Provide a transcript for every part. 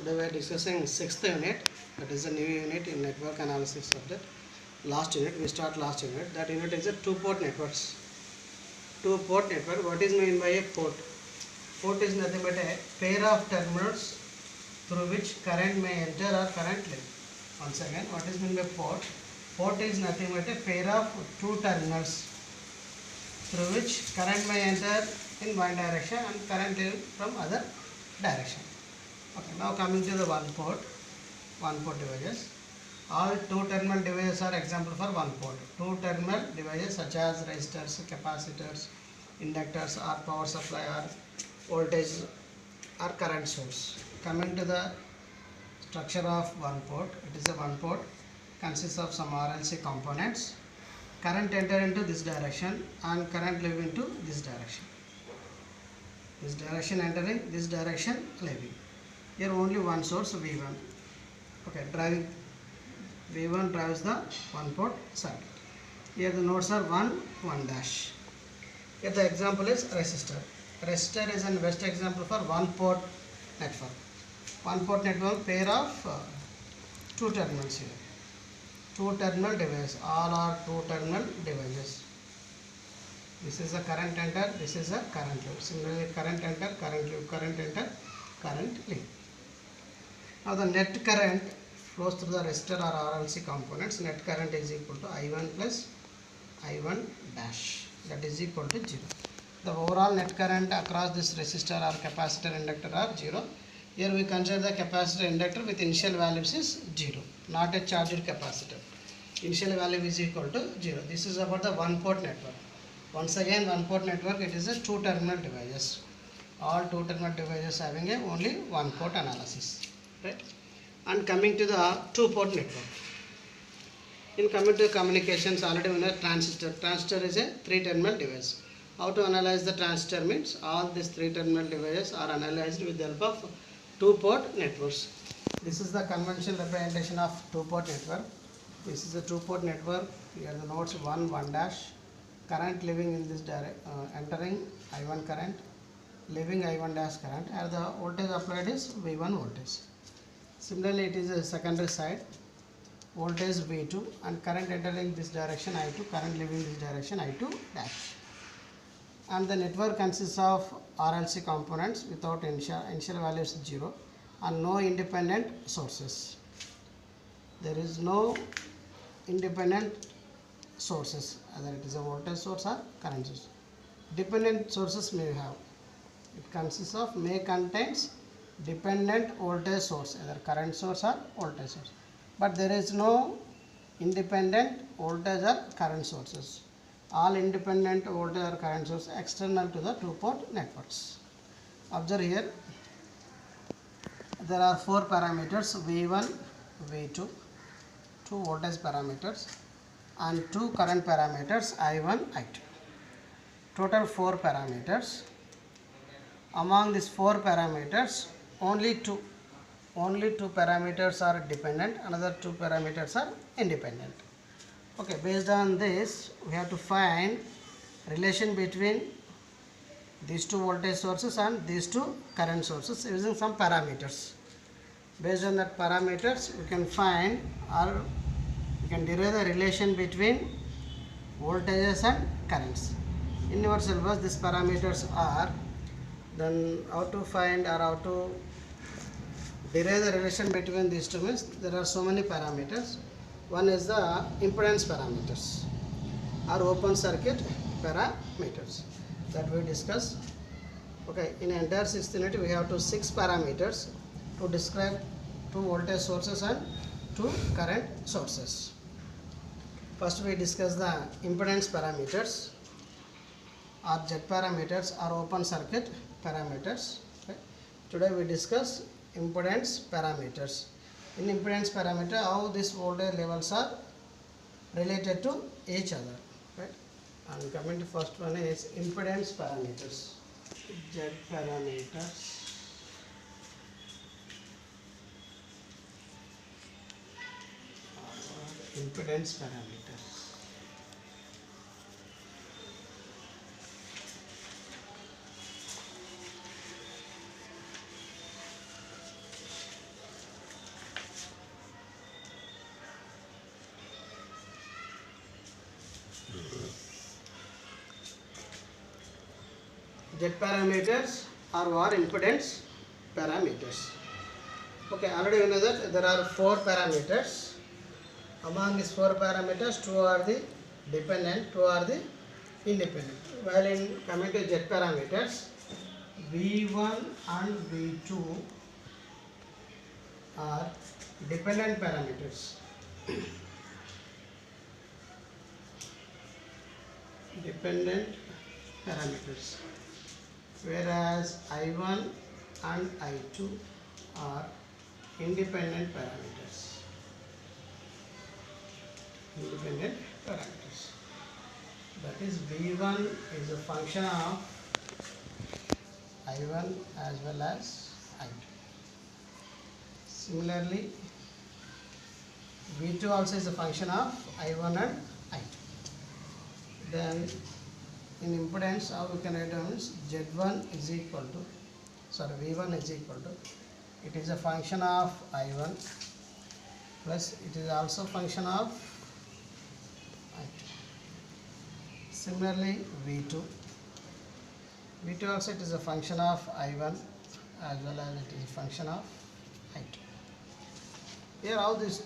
Today we are discussing sixth unit, that is a new unit in network analysis subject. Last unit, we start last unit. That unit is a two-port networks. Two-port network. What is meant by a port? Port is nothing but a pair of terminals through which current may enter or current leave. Once again, what is meant by port? Port is nothing but a pair of two terminals through which current may enter in one direction and current leave from other direction. Okay, now coming to the one port devices. All two terminal devices are example for one port. Two terminal devices such as resistors, capacitors, inductors or power supply or voltage or current source. Coming to the structure of one port, it is a one port consists of some RLC components. Current enter into this direction and current leave into this direction. This direction entering, this direction leaving. Here only one source V1. Okay, driving V1 drives the one port circuit. Here the nodes are 1, 1 dash. Here the example is resistor. Resistor is an best example for one port network. One port network pair of two terminals here. Two terminal devices. All are two terminal devices. This is a current enter, this is a current leave. Similarly, current enter, current leave, current enter, current leave. Now the net current flows through the resistor or RLC components. Net current is equal to I1 plus I1 dash, that is equal to 0. The overall net current across this resistor or capacitor inductor are 0. Here we consider the capacitor inductor with initial values is 0, not a charged capacitor. Initial value is equal to 0. This is about the one port network. Once again, one port network, it is a two terminal devices. All two terminal devices having a only one port analysis. Right? And coming to the two port network. In coming to communications, already we know transistor. Transistor is a three terminal device. How to analyze the transistor means all these three terminal devices are analyzed with the help of two port networks. This is the conventional representation of two port network. This is a two port network. Here the nodes 1, 1 dash. Current leaving in this entering I1 current, leaving I1 dash current, and the voltage applied is V1 voltage. Similarly, it is a secondary side, voltage V2 and current entering this direction I2, current leaving this direction I2 dash. And the network consists of RLC components without initial values 0 and no independent sources. There is no independent sources, either it is a voltage source or current source. Dependent sources may have. It consists of may contains dependent voltage source, either current source or voltage source. But there is no independent voltage or current sources. All independent voltage or current source external to the two port networks. Observe here, there are four parameters V1, V2, two voltage parameters and two current parameters I1, I2. Total four parameters. Among these four parameters, only two parameters are dependent, another two parameters are independent. Okay, based on this, we have to find relation between these two voltage sources and these two current sources using some parameters. Based on that parameters, we can find or we can derive the relation between voltages and currents. In your syllabus, these parameters are, then how to find or how to derive the relation between these two means there are so many parameters. One is the impedance parameters or open circuit parameters that we discussed. Okay, in entire sixth unit we have six parameters to describe two voltage sources and two current sources. First we discuss the impedance parameters or Z parameters or open circuit parameters. Okay. Today we discuss impedance parameters. In impedance parameter, how these voltage levels are related to each other. Right? And coming to first one is impedance parameters. Z parameters. Impedance parameters. Z parameters or impedance parameters. Okay, already we know that there are 4 parameters. Among these 4 parameters, 2 are the dependent, 2 are the independent. While in coming to Z parameters, V1 and V2 are dependent parameters. Dependent parameters, whereas I1 and I2 are independent parameters. Independent parameters. That is, V1 is a function of I1 as well as I2. Similarly, V2 also is a function of I1 and I2. Then in impedance, how we can write down is Z1 is equal to, V1 is equal to, it is a function of I1 plus it is also function of I2. Similarly, V2 also it is a function of I1 as well as it is a function of I2. Here how this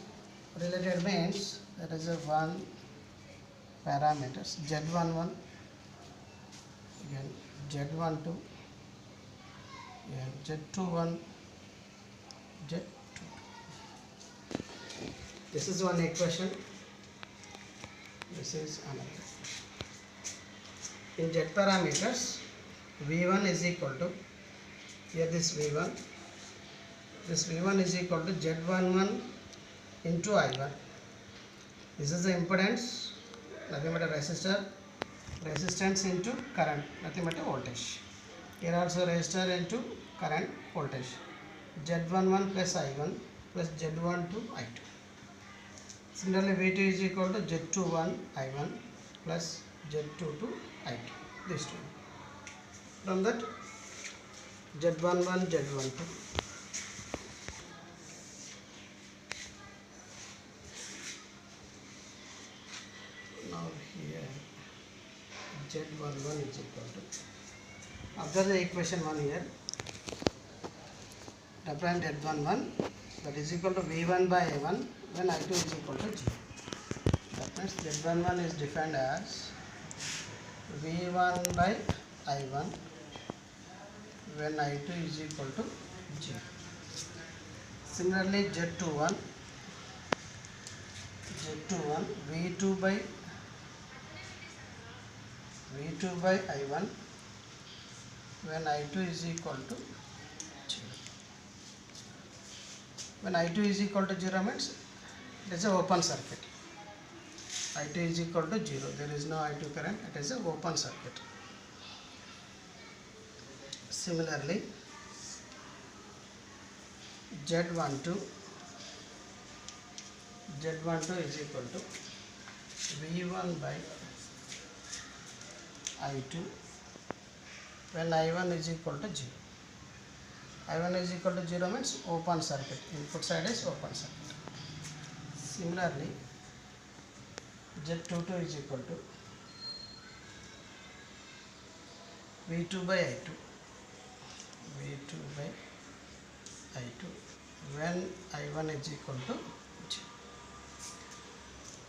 related means, there is a one parameters Z11, again Z12, Z21, Z22. This is one equation, this is another equation. In Z parameters, V1 is equal to, here this V1 is equal to Z11 into I1. This is the impedance, nothing but a resistance into current, nothing but a voltage. Here also resistor into current, voltage. Z11 plus I1 plus Z12 I2. Similarly, V2 is equal to Z21 I1 plus Z22 I2. These two. From that, Z11, Z12. Now here Z11 is equal to, observe the equation 1 here, represent Z11, that is equal to V1 by I1 when I2 is equal to 0. That means Z11 is defined as V1 by I1 when I2 is equal to 0. Similarly, Z21 V2 by I1 when I2 is equal to 0. When I2 is equal to 0 means it is an open circuit. I2 is equal to 0. There is no I2 current. It is an open circuit. Similarly, Z12 is equal to V1 by I2 when I1 is equal to 0. I1 is equal to 0 means open circuit. Input side is open circuit. Similarly, Z22 is equal to V2 by I2. V2 by I2 when I1 is equal to 0.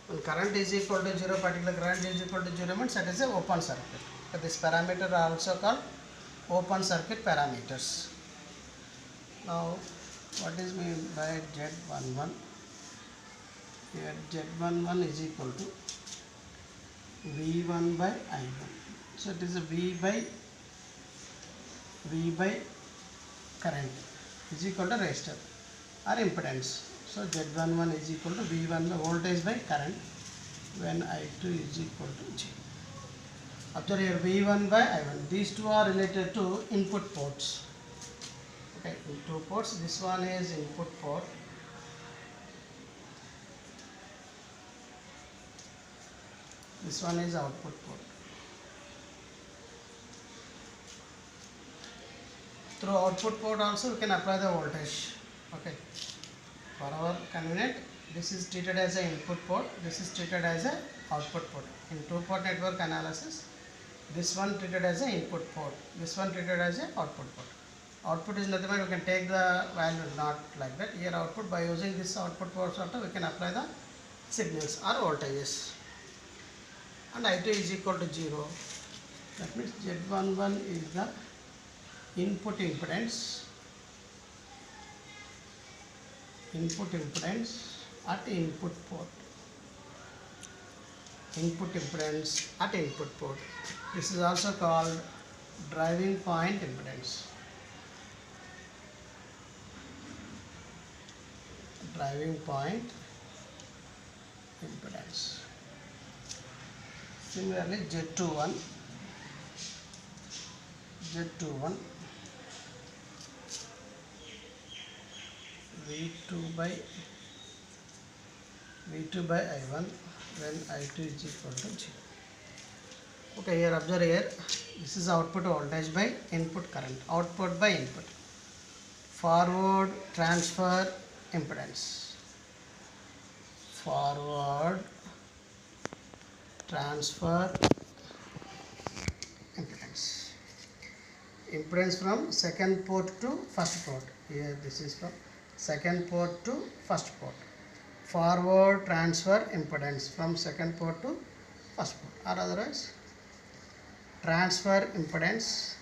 When current is equal to 0, particular current is equal to 0 means that is an open circuit. But this parameter are also called open circuit parameters. Now, what is meant by Z11? Here Z11 is equal to V1 by I1. So it is a V by current is equal to resistor or impedance. So Z11 is equal to V1 by voltage by current when I2 is equal to 0. Observe here V1 by I1. These two are related to input ports. Okay, in two ports. This one is input port. This one is output port. Through output port also we can apply the voltage. Okay. For our convenience, this is treated as an input port. This is treated as an output port. In two-port network analysis, This one treated as an input port, this one treated as an output port. Output is nothing but we can take the value, not like that. Here output, by using this output port also we can apply the signals or voltages. And I2 is equal to 0. That means Z11 is the input impedance at input port. Input impedance at input port. This is also called driving point impedance. Driving point impedance. Similarly, Z21 V2 by I1 when I2 is equal to 0. Okay, here observe here, this is output voltage by input current, output by input. Forward transfer impedance. Forward transfer impedance. Impedance from second port to first port. Here this is from second port to first port. Forward transfer impedance from second port to first port, or otherwise transfer impedance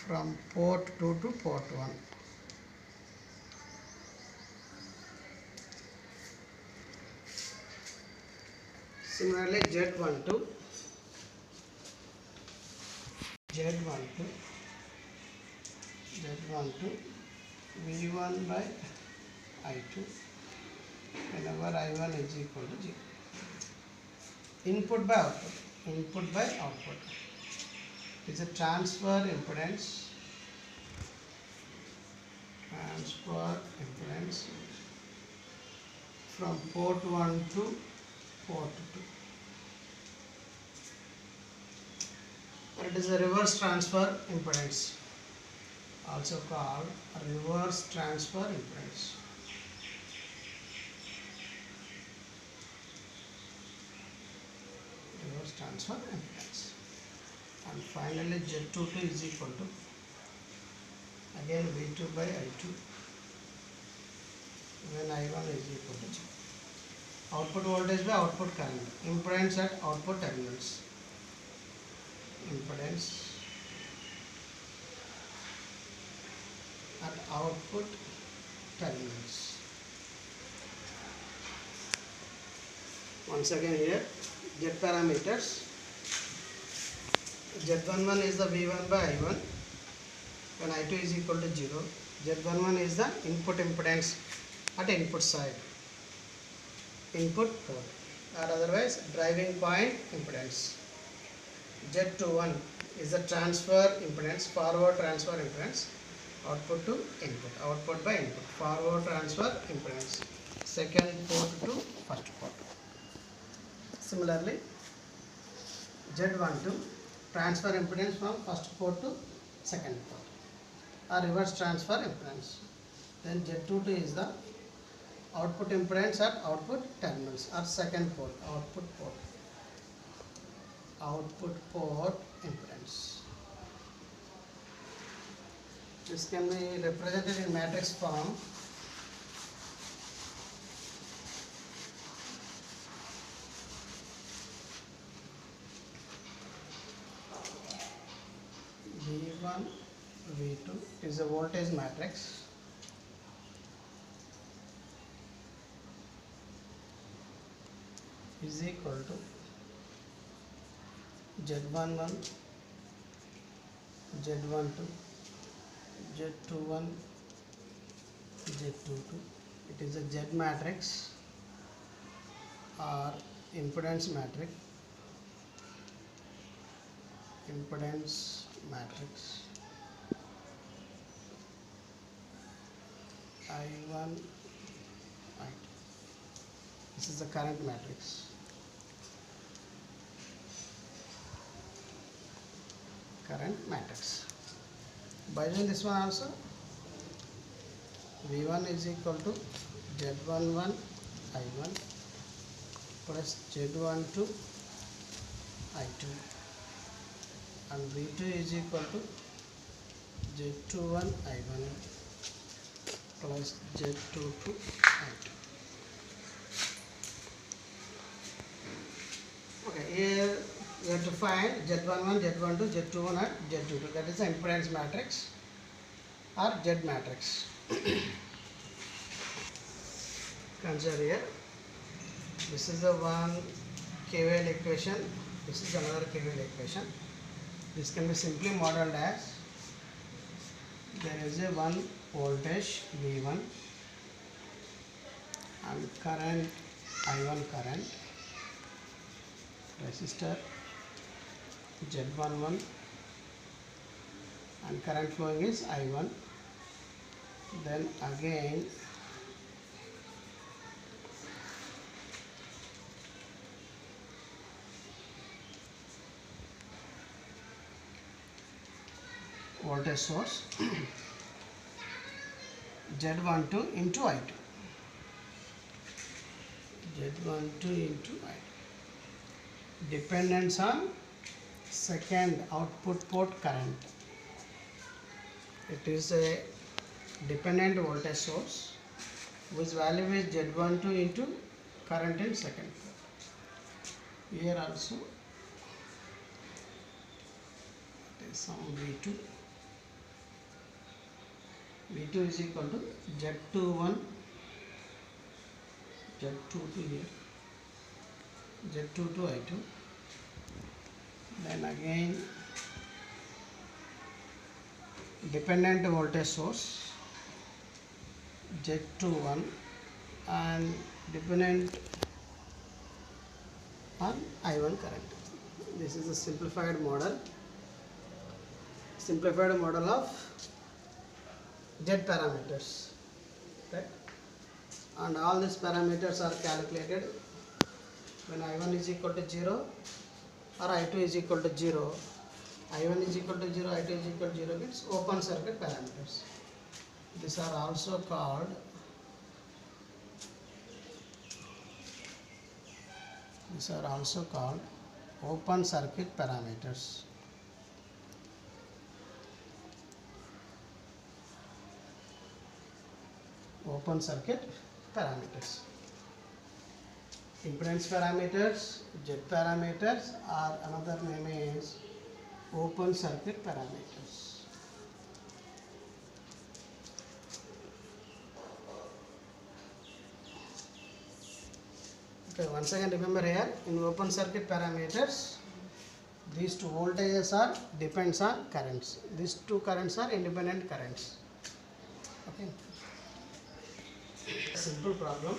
from port 2 to port 1. Similarly, Z12 V1 by I2 whenever I1 is equal to 0. Input by output. It is a transfer impedance from port 1 to port 2. It is a reverse transfer impedance, also called reverse transfer impedance. Reverse transfer impedance. And finally, Z22 is equal to again V2 by I2 when I1 is equal to 0. Output voltage by output current. Impedance at output terminals. Impedance at output terminals. Once again here, Z parameters. Z11 is the V1 by I1 when I2 is equal to 0. Z11 is the input impedance at input side, input port, or otherwise driving point impedance. Z21 is the transfer impedance, forward transfer impedance, output to input, output by input, forward transfer impedance, second port to first port. Similarly, Z12 transfer impedance from first port to second port, or reverse transfer impedance. Then Z22 is the output impedance at output terminals, or second port, output port impedance. This can be represented in matrix form. V1, V2 is a voltage matrix. Is equal to Z11, Z12, Z21, Z22. It is a Z matrix or impedance matrix. I1, I2. This is the current matrix. By using this one also, V1 is equal to Z11 I1 plus Z12 I2, and V2 is equal to Z21 I1 plus Z22 I2. Okay, here we have to find Z11, Z12, Z21 and Z22. That is the impedance matrix or Z matrix. Consider here, this is the one KVL equation, this is another KVL equation. This can be simply modeled as, there is a one voltage V1 and current I1 current, resistor Z11 and current flowing is I1. Then again voltage source Z12 into I2, Z12 into I2, dependence on second output port current. It is a dependent voltage source whose value is Z12 into current in second port. Here also there is some V2. V2 is equal to Z21, Z22 here, Z22 I2. Then again dependent voltage source Z21 and dependent on I1 current. This is a simplified model of Z parameters, right? And all these parameters are calculated when I1 is equal to 0 or I2 is equal to 0. I1 is equal to 0, I2 is equal to 0 means open circuit parameters. These are also called open circuit parameters. Open circuit parameters. Impedance parameters, Z parameters, or another name is open circuit parameters. Okay, once again remember here, in open circuit parameters, these two voltages are depends on currents. These two currents are independent currents. Okay. Simple problem.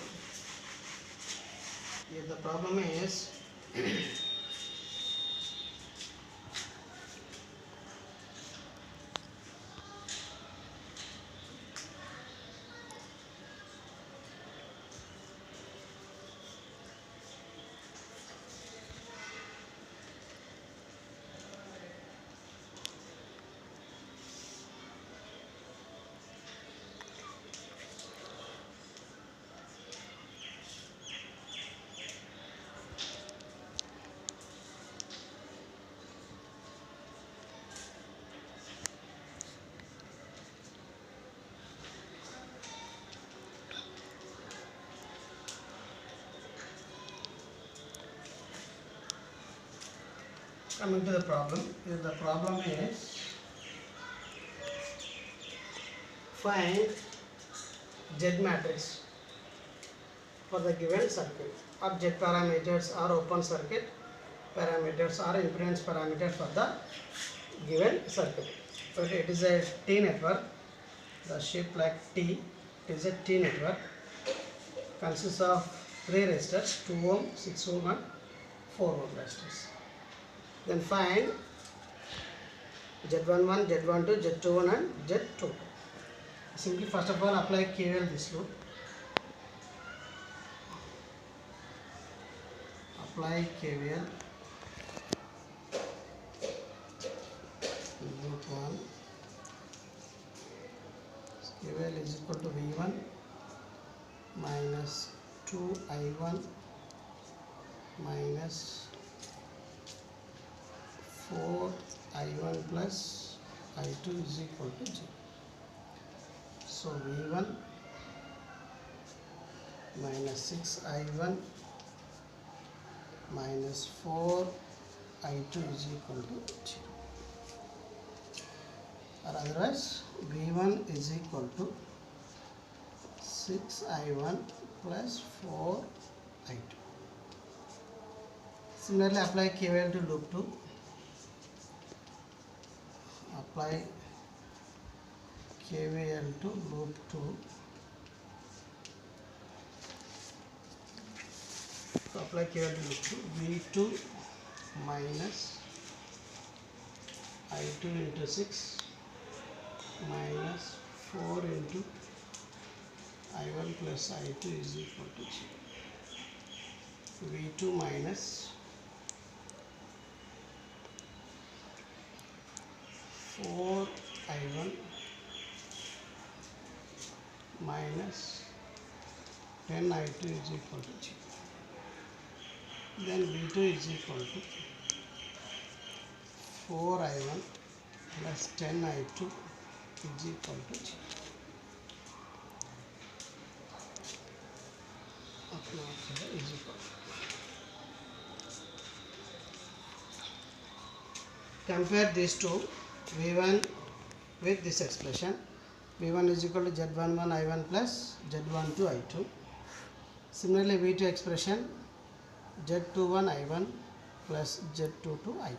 Here the problem is coming to the problem. Here the problem is find Z matrix for the given circuit, or Z parameters or open circuit parameters or impedance parameters for the given circuit. Okay, it is a T network, the shape like T. It is a T network, consists of 3 resistors, 2 ohm, 6 ohm and 4 ohm resistors. Then find Z11, Z12, Z21 and Z22. Simply first of all apply KVL this loop. Apply KVL. Loop 1. KVL is equal to V1 minus 2i1 minus 4i1 plus i2 is equal to 0. So v1 minus 6i1 minus 4i2 is equal to 0. Or otherwise v1 is equal to 6i1 plus 4i2. Similarly, apply KVL to loop 2. Apply KVL to loop 2. So apply KVL to loop 2. V2 minus I2 into 6 minus 4 into I1 plus I2 is equal to 0. V2 minus 4I1 minus 10I2 is equal to 0. Then V2 is equal to 4I1 plus 10I2 is equal to 0. Is equal. Compare these two, V1 with this expression. V1 is equal to Z11 I1 plus Z12 I2. Similarly, V2 expression Z21 I1 plus Z22 I2.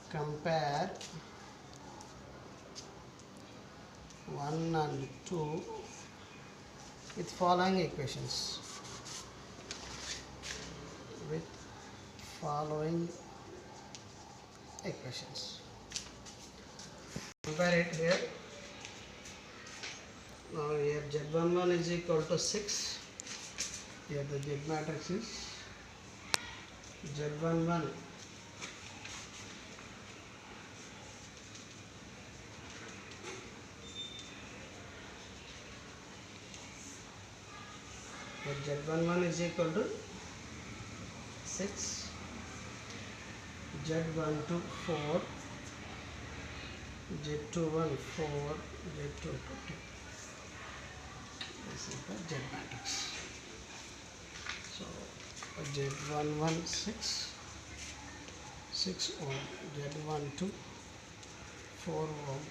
Compare 1 and 2 with following equations. With following equations. Compare it here. Now here Z11 is equal to 6. Here the Z matrix is Z11 Z11 is equal to 6, Z12 4, Z21 4, Z22 2. This is the Z matrix. So Z11 6 ohm, Z12 4 ohm,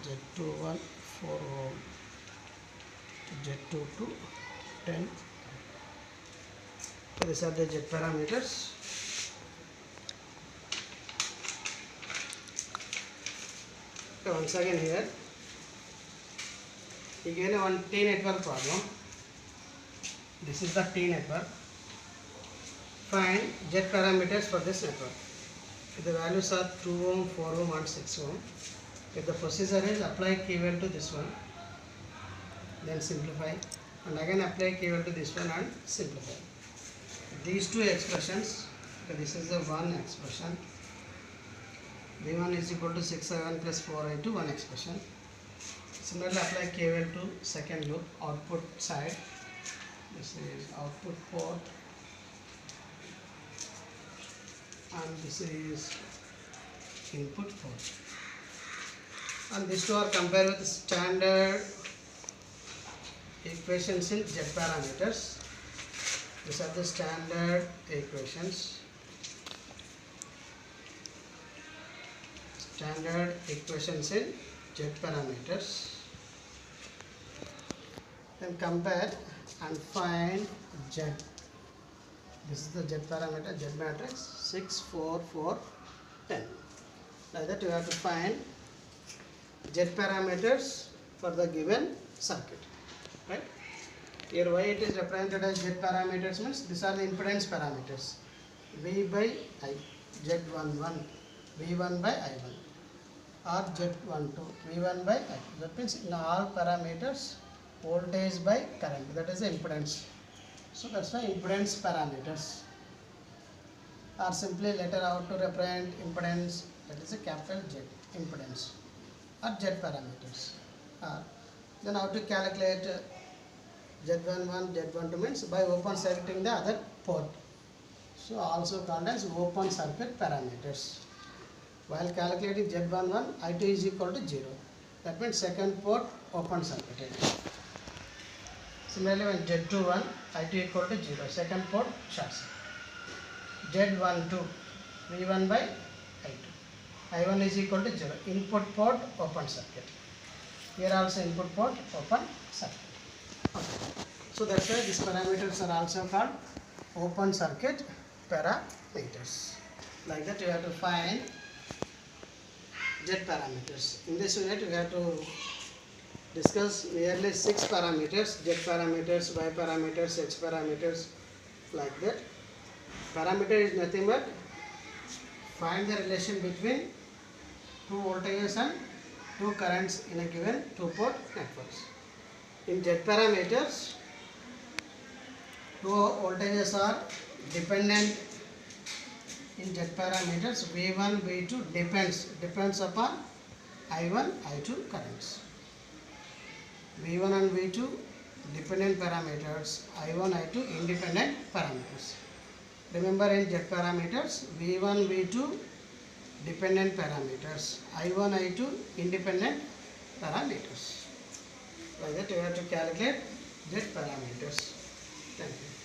Z21 4 ohm, Z22 10. So these are the Z parameters. So once again here, again one T network problem. This is the T network. Find Z parameters for this network. If the values are 2 ohm, 4 ohm and 6 ohm. If the procedure is apply KVL to this one, then simplify, and again apply KVL to this one and simplify. These two expressions, okay, this is the one expression. V1 is equal to 6i1 plus 4i2, one expression. Similarly, apply KVL to second loop, output side. This is output port, and this is input port. And these two are compared with standard equations in Z parameters. These are the standard equations. Standard equations in Z parameters. Then compare and find Z. This is the Z parameter, Z matrix 6, 4, 4, 10. Like that you have to find Z parameters for the given circuit. Right? Here why it is represented as Z parameters means these are the impedance parameters. V by I, Z11, V1 by I1, or Z12, V1 by I. That means in all parameters, voltage by current, that is the impedance. So that's why impedance parameters. Or simply letter out to represent impedance, that is a capital Z, impedance, or Z parameters. Then how to calculate Z11, Z12 means by open circuiting the other port. So also called as open circuit parameters. While calculating Z11, I2 is equal to 0. That means second port open circuited. Similarly, when Z21, I2 equal to 0, second port short circuit. Z12, V1 by I2. I1 is equal to 0. Input port open circuit. Here also input port open circuit. Okay. So that's why these parameters are also called open circuit parameters. Like that you have to find Z parameters. In this unit we have to discuss nearly 6 parameters: Z parameters, Y parameters, X parameters, like that. Parameter is nothing but find the relation between two voltages and two currents in a given two-port networks. In Z parameters, two voltages are dependent. In Z parameters, V1, V2 depends upon I1, I2 currents. V1 and V2 dependent parameters, I1, I2 independent parameters. Remember, in Z parameters, V1, V2 dependent parameters, I1, I2 independent parameters. Like that you have to calculate Z parameters. Thank you.